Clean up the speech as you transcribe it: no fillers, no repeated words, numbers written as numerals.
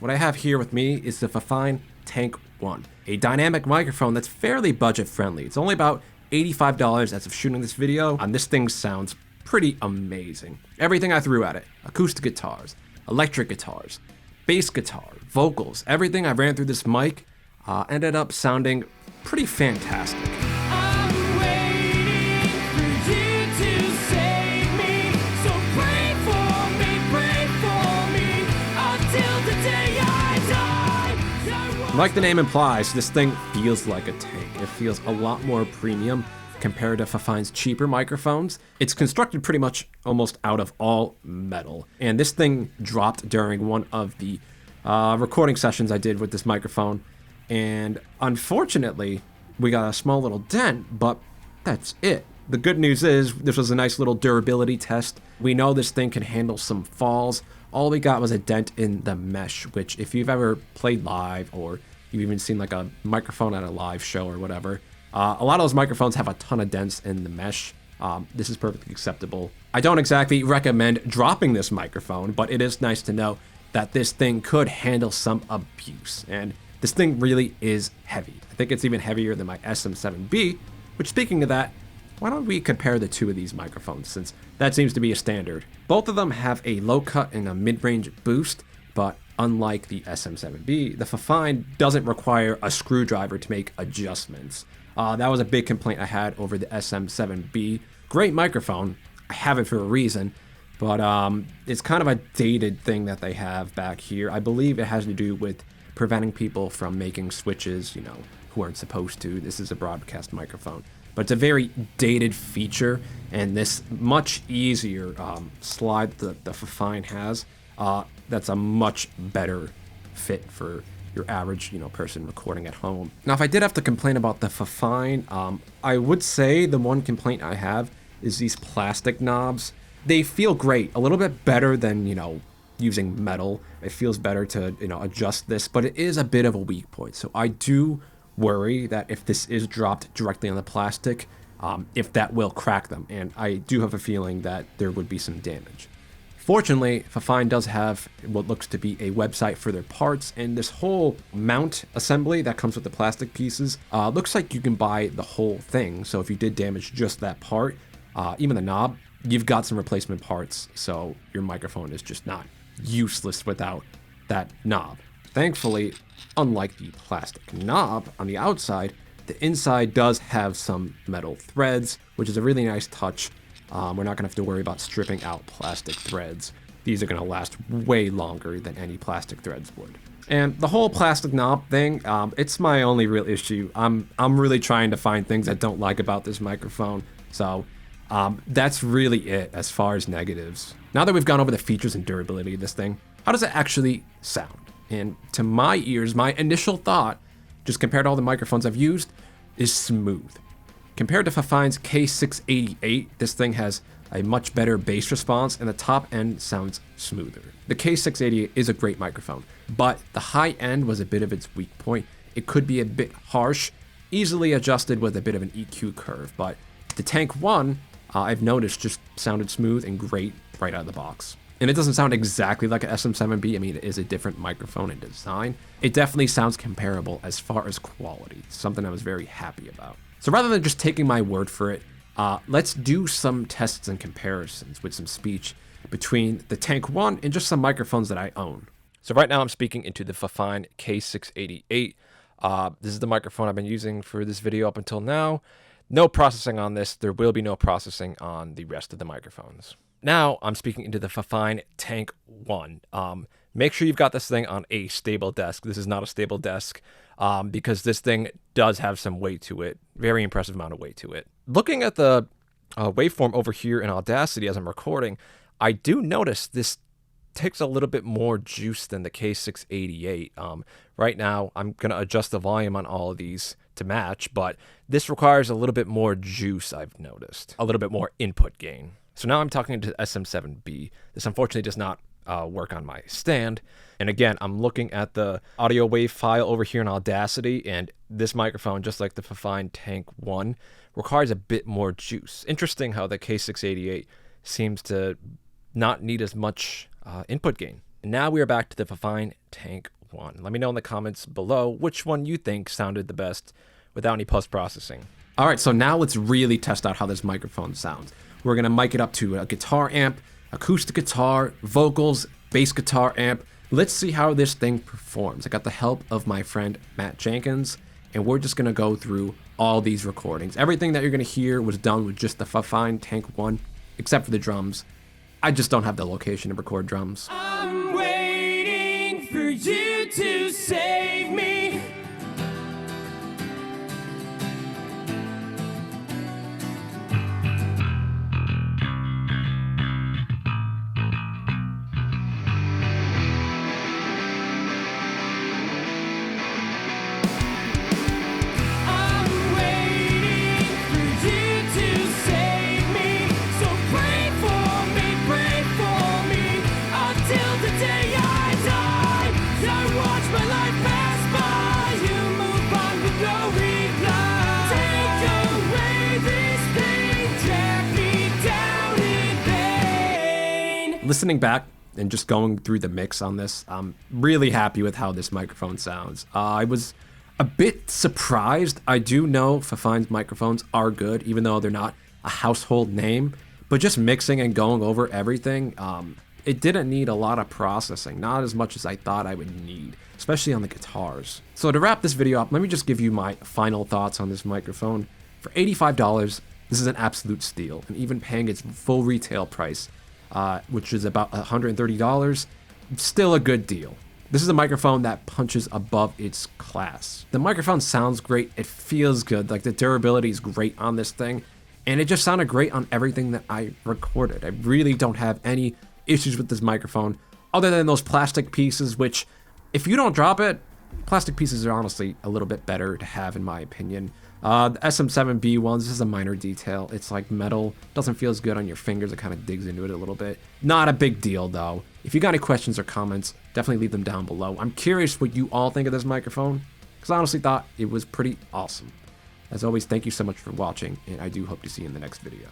What I have here with me is the Fifine Tank1, a dynamic microphone that's fairly budget friendly. It's only about $85 as of shooting this video, and this thing sounds pretty amazing. Everything I threw at it, acoustic guitars, electric guitars, bass guitar, vocals, everything I ran through this mic ended up sounding pretty fantastic. Like the name implies, this thing feels like a tank. It feels a lot more premium compared to Fifine's cheaper microphones. It's constructed pretty much almost out of all metal. And this thing dropped during one of the recording sessions I did with this microphone. And unfortunately, we got a small little dent, but that's it. The good news is this was a nice little durability test. We know this thing can handle some falls. All we got was a dent in the mesh, which if you've ever played live or you've even seen like a microphone at a live show or whatever, a lot of those microphones have a ton of dents in the mesh. This is perfectly acceptable. I don't exactly recommend dropping this microphone, but it is nice to know that this thing could handle some abuse. And this thing really is heavy. I think it's even heavier than my SM7B, which, speaking of that, why don't we compare the two of these microphones, since that seems to be a standard. Both of them have a low cut and a mid-range boost, but unlike the SM7B, the Fifine doesn't require a screwdriver to make adjustments. That was a big complaint I had over the SM7B. Great microphone, I have it for a reason, but it's kind of a dated thing that they have back here. I believe it has to do with preventing people from making switches, who aren't supposed to. This is a broadcast microphone. But it's a very dated feature, and this much easier slide that the Fifine has, that's a much better fit for your average, person recording at home. Now, if I did have to complain about the Fifine, I would say the one complaint I have is these plastic knobs. They feel great, a little bit better than, using metal. It feels better to, adjust this, but it is a bit of a weak point. So I do worry that if this is dropped directly on the plastic, if that will crack them, and I do have a feeling that there would be some damage. Fortunately, Fifine does have what looks to be a website for their parts, and this whole mount assembly that comes with the plastic pieces looks like you can buy the whole thing. So if you did damage just that part, even the knob, you've got some replacement parts, so your microphone is just not useless without that knob. Thankfully, unlike the plastic knob on the outside, the inside does have some metal threads, which is a really nice touch. We're not going to have to worry about stripping out plastic threads. These are going to last way longer than any plastic threads would. And the whole plastic knob thing, it's my only real issue. I'm really trying to find things I don't like about this microphone. So that's really it as far as negatives. Now that we've gone over the features and durability of this thing, how does it actually sound? And to my ears, my initial thought, just compared to all the microphones I've used, is smooth. Compared to Fifine's K688, this thing has a much better bass response, and the top end sounds smoother. The K688 is a great microphone, but the high end was a bit of its weak point. It could be a bit harsh, easily adjusted with a bit of an EQ curve, but the Tank1, I've noticed, just sounded smooth and great right out of the box. And it doesn't sound exactly like an SM7B. I mean, it is a different microphone and design. It definitely sounds comparable as far as quality, something I was very happy about. So rather than just taking my word for it, let's do some tests and comparisons with some speech between the Tank1 and just some microphones that I own. So right now I'm speaking into the Fifine K688. This is the microphone I've been using for this video up until now. No processing on this. There will be no processing on the rest of the microphones. Now I'm speaking into the Fifine Tank1. Make sure you've got this thing on a stable desk. This is not a stable desk because this thing does have some weight to it. Very impressive amount of weight to it. Looking at the waveform over here in Audacity as I'm recording, I do notice this takes a little bit more juice than the K688. Right now, I'm going to adjust the volume on all of these to match, but this requires a little bit more juice, I've noticed. A little bit more input gain. So now I'm talking to SM7B. This unfortunately does not work on my stand. And again, I'm looking at the audio wave file over here in Audacity, and this microphone, just like the Fifine Tank1, requires a bit more juice. Interesting how the K688 seems to not need as much input gain. And now we are back to the Fifine Tank 1. Let me know in the comments below which one you think sounded the best without any post-processing. All right, so now let's really test out how this microphone sounds. We're gonna mic it up to a guitar amp, acoustic guitar, vocals, bass guitar amp. Let's see how this thing performs. I got the help of my friend Matt Jenkins, and we're just gonna go through all these recordings. Everything that you're gonna hear was done with just the Fifine Tank 1, except for the drums. I just don't have the location to record drums. I'm waiting for you to save me. Listening back and just going through the mix on this, I'm really happy with how this microphone sounds. I was a bit surprised. I do know Fifine's microphones are good, even though they're not a household name. But just mixing and going over everything, it didn't need a lot of processing, not as much as I thought I would need, especially on the guitars. So to wrap this video up, let me just give you my final thoughts on this microphone. For $85, this is an absolute steal, and even paying its full retail price, which is about $130, still a good deal. This is a microphone that punches above its class. The microphone sounds great, it feels good, like the durability is great on this thing, and it just sounded great on everything that I recorded. I really don't have any issues with this microphone, other than those plastic pieces, which, if you don't drop it, plastic pieces are honestly a little bit better to have in my opinion. The SM7B ones, this is a minor detail. It's like metal, doesn't feel as good on your fingers, it kind of digs into it a little bit. Not a big deal though. If you got any questions or comments, definitely leave them down below. I'm curious what you all think of this microphone, because I honestly thought it was pretty awesome. As always, thank you so much for watching, and I do hope to see you in the next video.